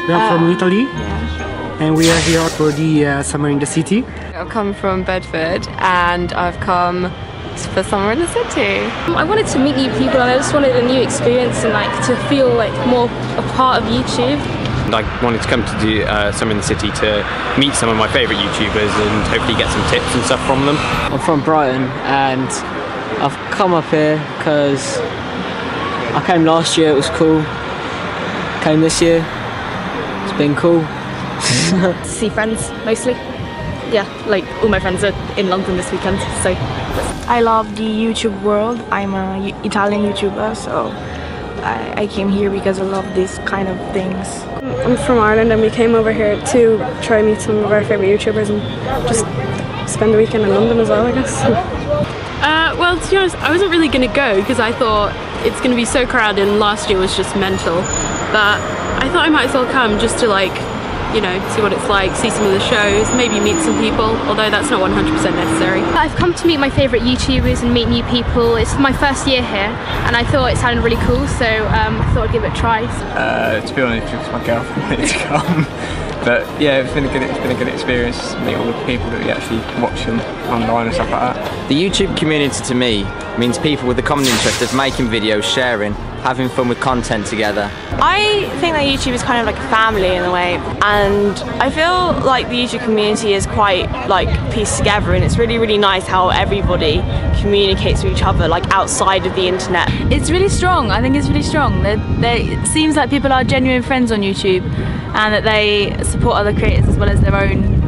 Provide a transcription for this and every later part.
We are from Italy, and we are here for the Summer in the City. I've come from Bedford and I've come for Summer in the City. I wanted to meet new people and I just wanted a new experience and to feel more a part of YouTube. I wanted to come to do Summer in the City to meet some of my favourite YouTubers and hopefully get some tips and stuff from them. I'm from Brighton and I've come up here because I came last year, it was cool. Came this year, it's been cool. See friends, mostly. Yeah, all my friends are in London this weekend, so. I love the YouTube world. I'm an Italian YouTuber, so I came here because I love these kind of things. I'm from Ireland and we came over here to try and meet some of our favourite YouTubers and just spend the weekend in London as well, I guess. Well, to be honest, I wasn't really going to go because I thought it's going to be so crowded and last year was just mental. But I thought I might as well come just to see what it's like, see some of the shows, maybe meet some people, although that's not 100% necessary. I've come to meet my favourite YouTubers and meet new people. It's my first year here and I thought it sounded really cool, so I thought I'd give it a try. To be honest, because my girlfriend wanted to come. But yeah, it's been a good experience, meet all the people that we actually watch them online and stuff like that. The YouTube community to me means people with the common interest of making videos, sharing, having fun with content together. I think that YouTube is kind of like a family in a way, and I feel like the YouTube community is quite pieced together, and it's really nice how everybody communicates with each other outside of the internet. It's really strong. I think it's really strong. It seems like people are genuine friends on YouTube and that they support other creators as well as their own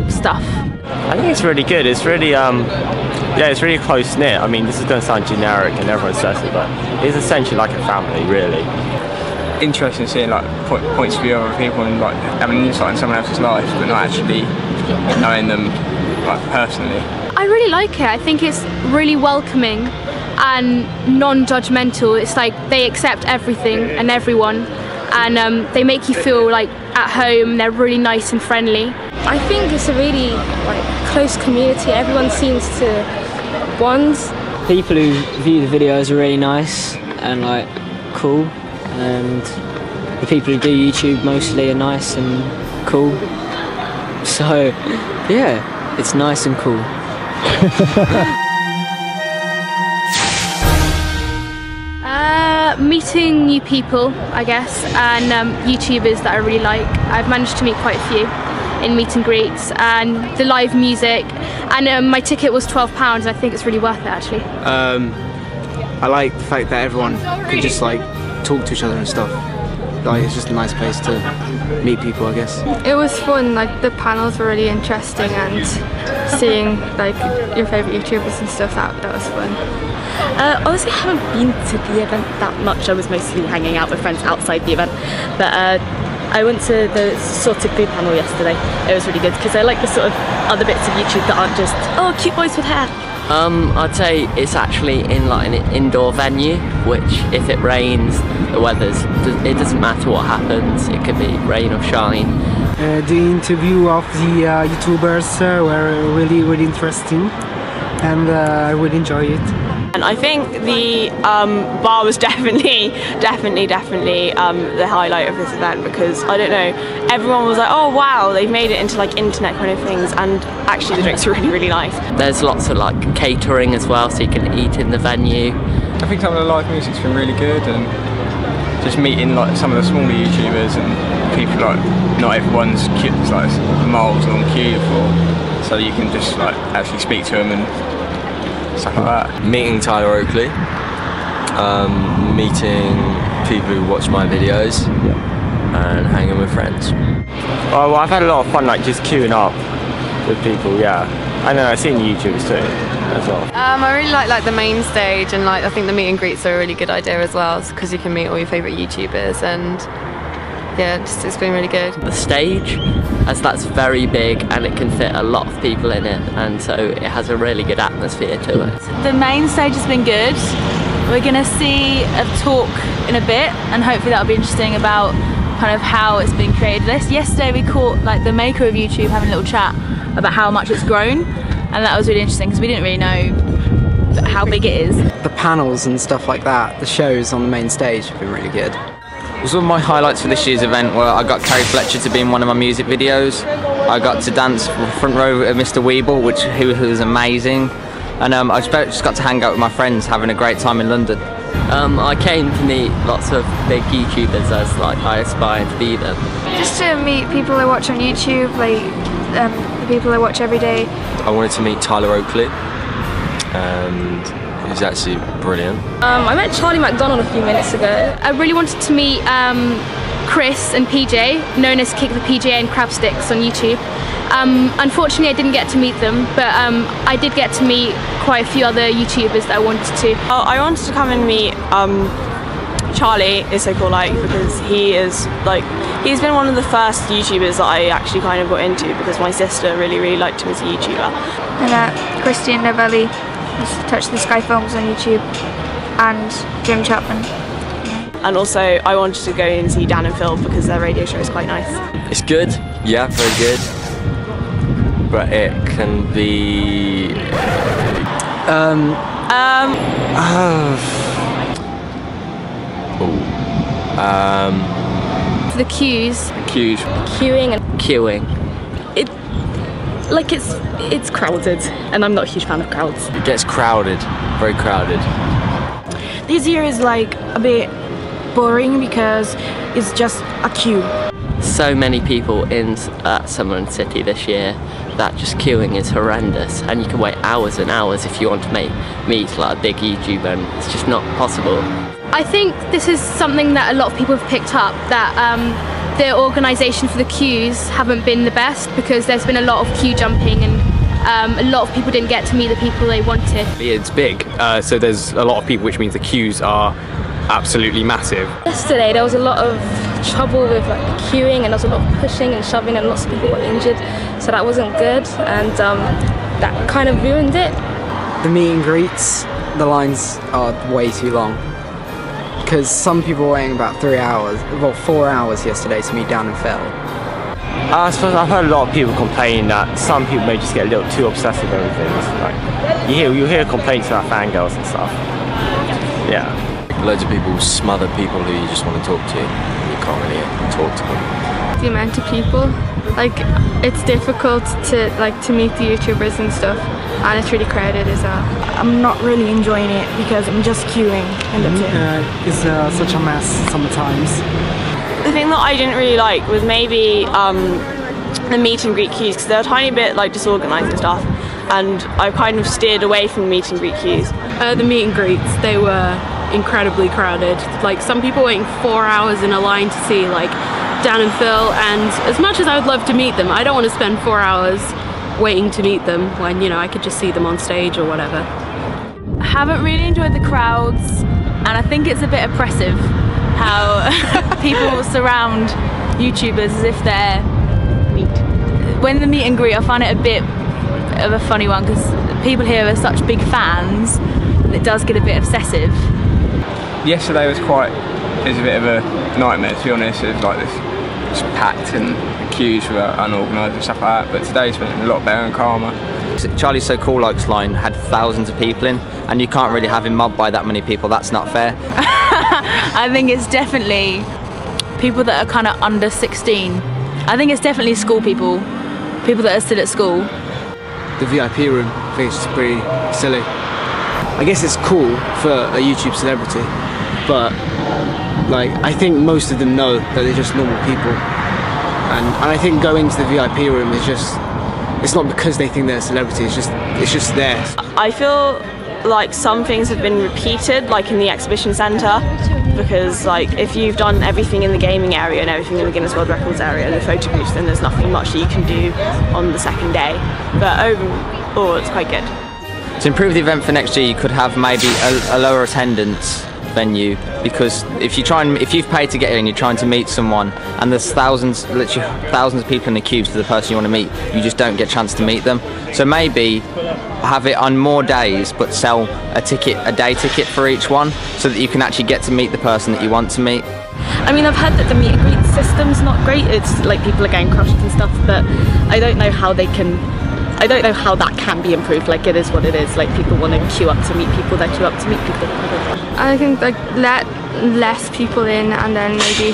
stuff. I think it's really good. It's really it's really close knit. I mean, this is going to sound generic and everyone says it, but it's essentially like a family, really. Interesting seeing points of view of other people and having an insight in someone else's life, but not actually knowing them personally. I really like it. I think it's really welcoming and non-judgmental. It's they accept everything and everyone, and they make you feel at home. They're really nice and friendly. I think it's a really close community. Everyone seems to bond. People who view the videos are really nice and cool, and the people who do YouTube mostly are nice and cool. So yeah, it's nice and cool. Meeting new people, I guess, and YouTubers that I really like. I've managed to meet quite a few in meet and greets, and the live music, and my ticket was £12 and I think it's really worth it actually. I like the fact that everyone can just talk to each other and stuff. It's just a nice place to meet people, I guess. It was fun, the panels were really interesting, and seeing your favourite YouTubers and stuff, that was fun. Honestly, I haven't been to the event that much. I was mostly hanging out with friends outside the event, but I went to the Sorted Food panel yesterday. It was really good because I like the sort of other bits of YouTube that aren't just, oh, cute boys with hair. I'd say it's actually in an indoor venue, which if it rains, it doesn't matter what happens. It could be rain or shine. The interview of the YouTubers were really interesting, and I really enjoy it. And I think the bar was definitely the highlight of this event, because I don't know, everyone was oh wow, they've made it into internet kind of things, and actually the drinks are really nice. There's lots of catering as well, so you can eat in the venue. I think some of the live music's been really good, and just meeting some of the smaller YouTubers and people not everyone's miles long queue for, so you can just actually speak to them and stuff like that. Meeting Tyler Oakley, meeting people who watch my videos, and hanging with friends. Well, I've had a lot of fun just queuing up with people, yeah. And then I've seen YouTubers too, as well. I really like the main stage, and I think the meet and greets are a really good idea as well, because you can meet all your favourite YouTubers, and yeah, it's been really good. The stage, as that's very big and it can fit a lot of people in it, and so it has a really good atmosphere to it. The main stage has been good. We're going to see a talk in a bit, and hopefully that'll be interesting about kind of how it's been created. Yesterday we caught like the maker of YouTube having a little chat about how much it's grown, and that was really interesting because we didn't really know how big it is. The panels and stuff like that, the shows on the main stage have been really good. Some of my highlights for this year's event were I got Carrie Fletcher to be in one of my music videos. I got to dance front row of Mr. Weeble, who was amazing. And I just got to hang out with my friends, having a great time in London. I came to meet lots of big YouTubers as like I aspire to be them. Just to meet people I watch on YouTube, like the people I watch every day. I wanted to meet Tyler Oakley, and he's actually brilliant. I met Charlie McDonald a few minutes ago. I really wanted to meet Chris and PJ, known as Kick the PJ and Crab Sticks on YouTube. Unfortunately I didn't get to meet them, but I did get to meet quite a few other YouTubers that I wanted to. I wanted to come and meet Charlie is so cool, like, because he's been one of the first YouTubers that I actually kind of got into because my sister really liked him as a YouTuber. I met Christian Novelli, who's Touch the Sky Films on YouTube, and Jim Chapman. And also I wanted to go and see Dan and Phil because their radio show is quite nice. It's good, yeah, very good. But it can be... For the queues. Queues. Queuing and Queuing. It's crowded, and I'm not a huge fan of crowds. It gets crowded, very crowded. This year is like a bit boring because it's just a queue. So many people in Summer City this year that just queuing is horrendous, and you can wait hours and hours if you want to meet like a big YouTuber, and it's just not possible. I think this is something that a lot of people have picked up, that the organisation for the queues haven't been the best because there's been a lot of queue jumping, and a lot of people didn't get to meet the people they wanted. It's big, so there's a lot of people, which means the queues are absolutely massive. Yesterday there was a lot of trouble with like queuing, and there was a lot of pushing and shoving, and lots of people got injured, so that wasn't good, and that kind of ruined it. The meet and greets, the lines are way too long. Because some people were waiting about 3 hours, well 4 hours yesterday to meet Dan and Phil. I suppose I've heard a lot of people complain that some people may just get a little too obsessive with everything. Like, you hear complaints about fangirls and stuff. Yeah. Loads of people smother people who you just want to talk to, and you can't really talk to them. The amount of people, like, it's difficult to meet the YouTubers and stuff, and it's really crowded as well. I'm not really enjoying it because I'm just queuing and that's it. It's such a mess sometimes. The thing that I didn't really like was maybe the meet and greet queues, because they're a tiny bit like disorganised and stuff, and I kind of steered away from the meet and greet queues. The meet and greets, they were incredibly crowded. Like, some people waiting 4 hours in a line to see like Dan and Phil, and as much as I would love to meet them, I don't want to spend 4 hours waiting to meet them when, you know, I could just see them on stage or whatever. I haven't really enjoyed the crowds, and I think it's a bit oppressive how people surround YouTubers as if they're meat. When the meet and greet, I find it a bit of a funny one because people here are such big fans that it does get a bit obsessive. Yesterday was a bit of a nightmare, to be honest. It was like this just packed and the queues were unorganised and stuff like that, but today's been a lot better and calmer. Charlie's So Cool Likes line had thousands of people in, and you can't really have him mobbed by that many people. That's not fair. I think it's definitely people that are kind of under 16. I think it's definitely school people that are still at school. The VIP room, I think it's pretty silly. I guess it's cool for a YouTube celebrity, but like, I think most of them know that they're just normal people, and I think going to the VIP room is just, it's not because they think they're a celebrity, it's just there. I feel like some things have been repeated, like in the exhibition centre, because like if you've done everything in the gaming area and everything in the Guinness World Records area and the photo booths, then there's nothing much that you can do on the second day, but overall it's quite good. To improve the event for next year, you could have maybe a lower attendance venue, because if you've paid to get in and you're trying to meet someone and there's literally thousands of people in the queues for the person you want to meet, you just don't get a chance to meet them. So maybe have it on more days but sell a day ticket for each one, so that you can actually get to meet the person that you want to meet. I mean, I've heard that the meet and greet system's not great. It's like people are getting crushed and stuff, but I don't know how that can be improved. Like, it is what it is. Like, people want to queue up to meet people, they queue up to meet people. I think like let less people in, and then maybe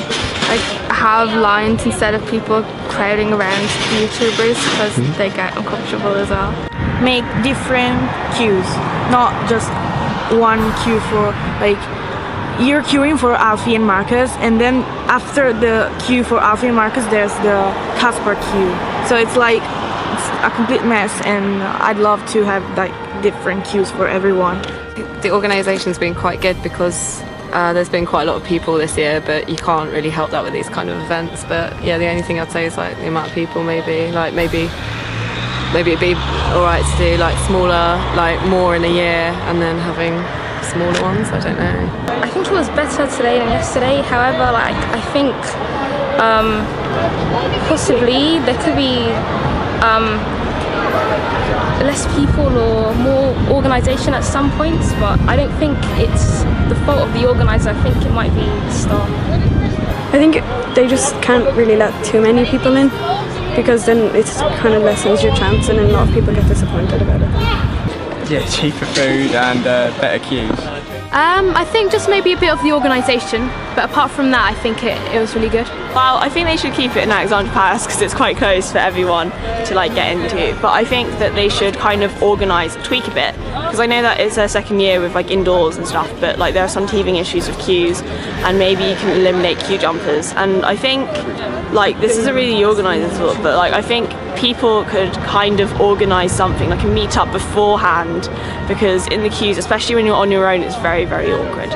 like have lines instead of people crowding around the YouTubers, because they get uncomfortable as well. Make different queues, not just one queue for like you're queuing for Alfie and Marcus, and then after the queue for Alfie and Marcus there's the Casper queue. So it's like a complete mess, and I'd love to have like different queues for everyone. The organisation's been quite good because there's been quite a lot of people this year, but you can't really help that with these kind of events. But yeah, the only thing I'd say is like the amount of people, maybe it'd be alright to do like smaller, like more in a year, and then having smaller ones. I don't know. I think it was better today than yesterday. However, like I think possibly there could be less people or more organisation at some points, but I don't think it's the fault of the organiser. I think it might be the staff. I think they just can't really let too many people in, because then it kind of lessens your chance, and then a lot of people get disappointed about it. Yeah, cheaper food and better queues. I think just maybe a bit of the organisation, but apart from that I think it was really good. Well, I think they should keep it in Alexandra Palace because it's quite close for everyone to like get into, but I think that they should kind of tweak a bit, because I know that it's their second year with like indoors and stuff, but like there are some teething issues with queues, and maybe you can eliminate queue jumpers. And I think like this is a really organised thought, but like I think people could kind of organise something like a meet-up beforehand, because in the queues, especially when you're on your own, it's very, very awkward.